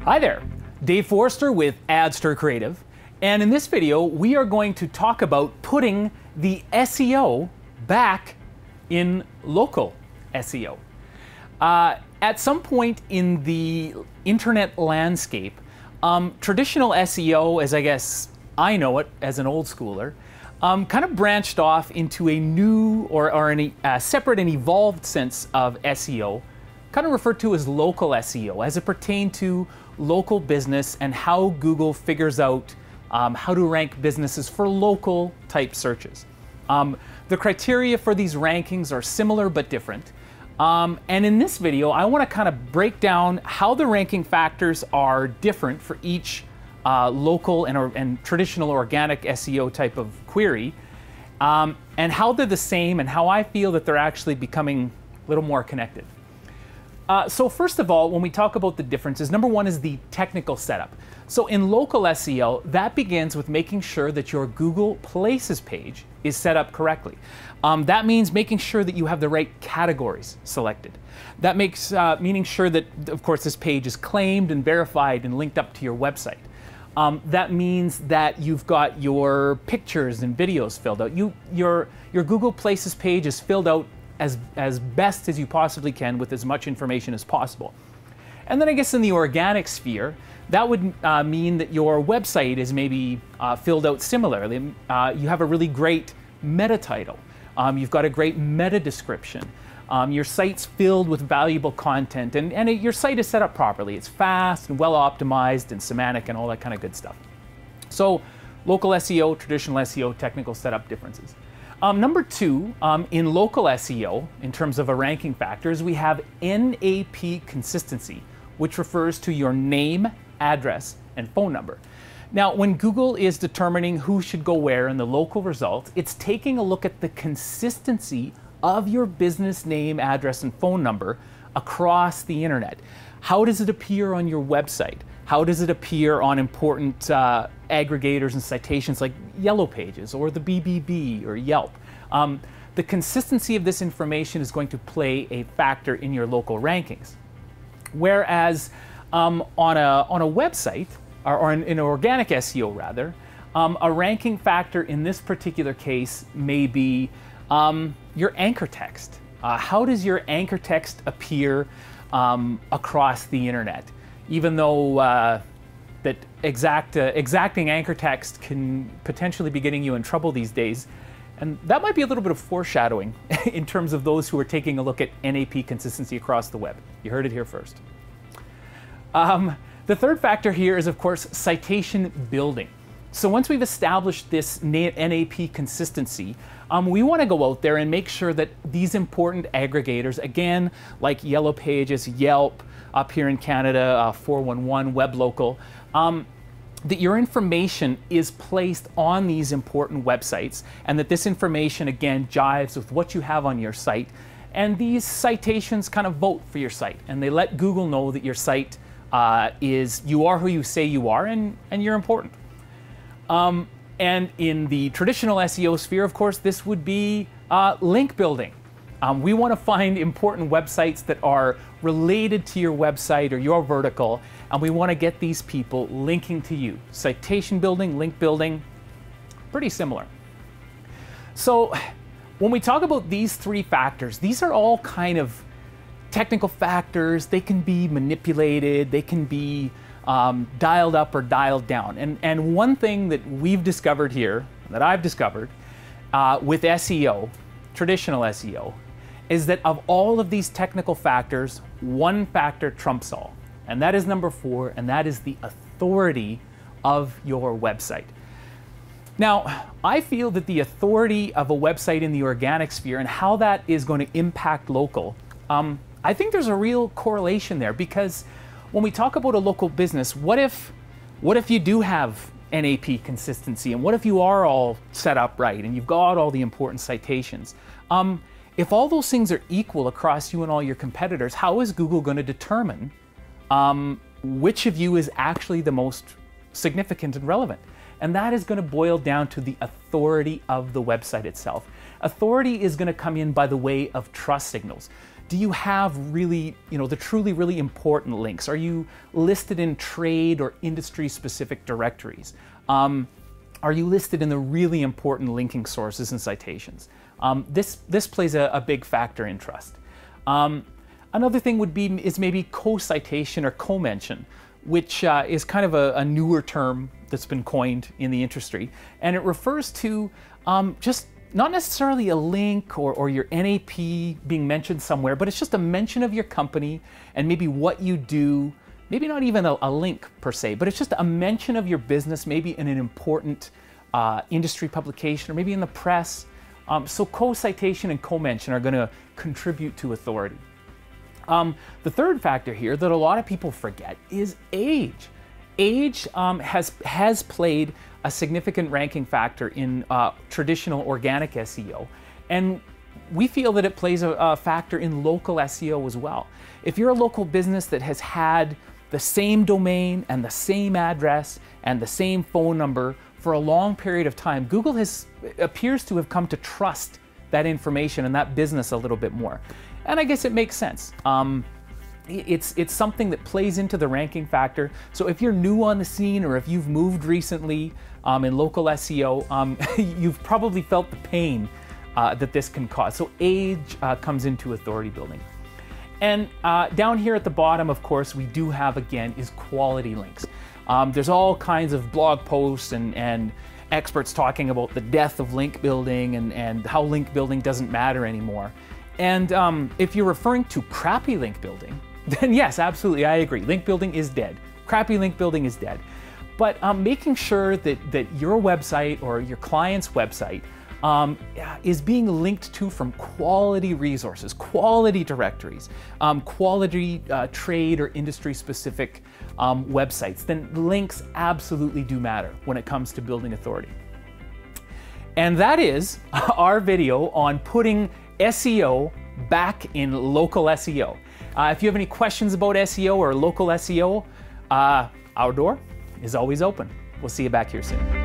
Hi there, Dave Forrester with Adster Creative, and in this video we are going to talk about putting the SEO back in local SEO. At some point in the internet landscape, traditional SEO, as I guess I know it as an old schooler, kind of branched off into a new or a separate and evolved sense of SEO, kind of referred to as local SEO, as it pertained to local business and how Google figures out how to rank businesses for local type searches. The criteria for these rankings are similar but different. And in this video, I want to kind of break down how the ranking factors are different for each local and traditional organic SEO type of query, and how they're the same and how I feel that they're actually becoming a little more connected. So first of all, when we talk about the differences, number one is the technical setup. So in local SEO, that begins with making sure that your Google Places page is set up correctly. That means making sure that you have the right categories selected. That makes meaning sure that, of course, this page is claimed and verified and linked up to your website. That means that you've got your pictures and videos filled out. Your Google Places page is filled out as best as you possibly can with as much information as possible. And then I guess in the organic sphere, that would mean that your website is maybe filled out similarly. You have a really great meta title. You've got a great meta description. Your site's filled with valuable content, and your site is set up properly. It's fast and well optimized and semantic and all that kind of good stuff. So local SEO, traditional SEO, technical setup differences. Number two, in local SEO, in terms of a ranking factors, we have NAP consistency, which refers to your name, address, and phone number. Now, when Google is determining who should go where in the local results, it's taking a look at the consistency of your business name, address, and phone number across the internet. How does it appear on your website? How does it appear on important aggregators and citations like Yellow Pages or the BBB or Yelp? The consistency of this information is going to play a factor in your local rankings. Whereas on a website, or in organic SEO rather, a ranking factor in this particular case may be your anchor text. How does your anchor text appear across the internet? Even though that exacting anchor text can potentially be getting you in trouble these days. And that might be a little bit of foreshadowing in terms of those who are taking a look at NAP consistency across the web. You heard it here first. The third factor here is, of course, citation building. So once we've established this NAP consistency, we want to go out there and make sure that these important aggregators, again, like Yellow Pages, Yelp, up here in Canada, 411, WebLocal, that your information is placed on these important websites, and that this information, again, jives with what you have on your site. And these citations kind of vote for your site, and they let Google know that your site you are who you say you are, and you're important. And in the traditional SEO sphere, of course, this would be link building. We want to find important websites that are related to your website or your vertical, and we want to get these people linking to you. Citation building, link building, pretty similar. So when we talk about these three factors, these are all kind of technical factors. They can be manipulated, they can be dialed up or dialed down. And one thing that we've discovered here, that I've discovered with SEO, traditional SEO, is that of all of these technical factors, one factor trumps all. And that is number 4, and that is the authority of your website. Now, I feel that the authority of a website in the organic sphere and how that is going to impact local, I think there's a real correlation there, because when we talk about a local business, what if you do have NAP consistency, and what if you are all set up right and you've got all the important citations? If all those things are equal across you and all your competitors, how is Google going to determine which of you is actually the most significant and relevant? And that is going to boil down to the authority of the website itself. Authority is going to come in by the way of trust signals. Do you have really, the truly really important links? Are you listed in trade or industry specific directories? Are you listed in the really important linking sources and citations? This plays a big factor in trust. Another thing is maybe co-citation or co-mention, which is kind of a newer term that's been coined in the industry. And it refers to just not necessarily a link or your NAP being mentioned somewhere, but it's just a mention of your company and maybe what you do. Maybe not even a link per se, but it's just a mention of your business, maybe in an important industry publication or maybe in the press. So co-citation and co-mention are going to contribute to authority. The third factor here that a lot of people forget is age. Age has played a significant ranking factor in traditional organic SEO, and we feel that it plays a factor in local SEO as well. If you're a local business that has had the same domain and the same address and the same phone number for a long period of time, Google appears to have come to trust that information and that business a little bit more. And I guess it makes sense. It's something that plays into the ranking factor. So if you're new on the scene or if you've moved recently in local SEO, you've probably felt the pain that this can cause. So age comes into authority building. And down here at the bottom, of course, we do have, again, is quality links. There's all kinds of blog posts and experts talking about the death of link building and how link building doesn't matter anymore. And if you're referring to crappy link building, then yes, absolutely, I agree. Link building is dead. Crappy link building is dead. But making sure that your website or your client's website is being linked to from quality resources, quality directories, quality trade or industry specific websites, then links absolutely do matter when it comes to building authority. And that is our video on putting SEO back in local SEO. If you have any questions about SEO or local SEO, our door is always open. We'll see you back here soon.